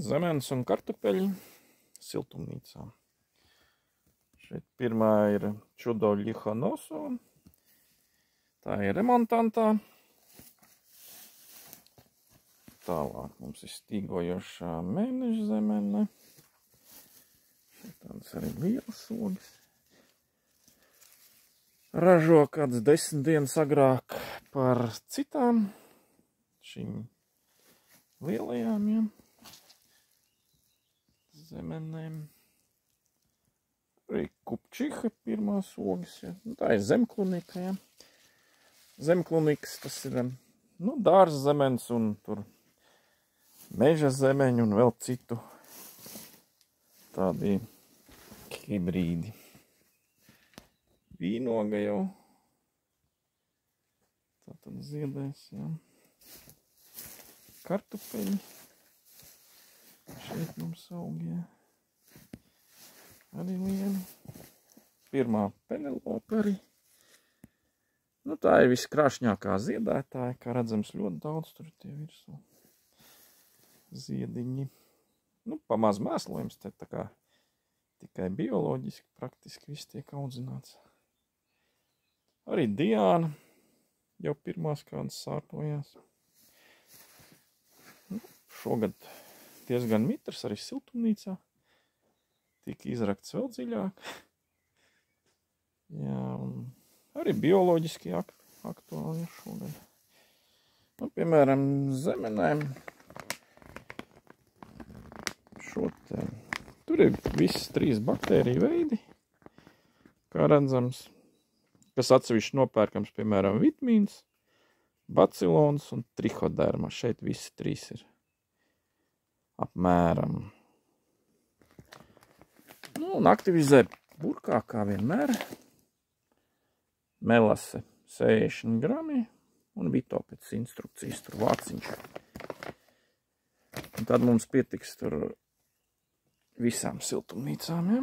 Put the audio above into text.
Zemenes un kartupeļi siltumnīcā. Šeit pirmā ir Čudo Ļihanoso. Tā ir remontantā. Tālāk mums ir stīgojošā mēneša zemene. Šeit tādas arī lielas ogas. Ražo kāds 10 dienas agrāk par citām šīm lielajām, ja, zemenēm. Arī kupčiha pirmās ogas, ja. Tā ir zemklunika, ja. Zemklunikas tas ir, dārza zemenes un tur meža zemeņu un vēl citu tādi hibrīdi. Vīnoga jau tā tad ziedēs, ja. Kartupeļi. Šeit mums aug, ja. Arī lieli. Pirmā Penelope arī. Tā ir viskrāšņākā ziedētāja, kā redzams, ļoti daudz tur tie virsū ziediņi. Pamaz mēslojums te tā kā tikai bioloģiski praktiski viss tiek audzināts. Arī Diāna jau pirmās kādas sārtojās. Šogad diezgan mitrs arī siltumnīcā. Tika izrakts vēl dziļāk. Jā, un arī bioloģiski aktuāli ir šogad. Piemēram, zemenēm. Tur ir visas 3 baktēriju veidi, kā redzams, kas atsevišķi nopērkams, piemēram, vitamīns, bacilons un trihoderma. Šeit visi 3 ir apmēram. Un aktivizē burkā, kā vienmēr. Melase 60 grami un vito pēc instrukcijas, tur vāciņš. Un tad mums pietiks tur visām siltumnīcām, ja.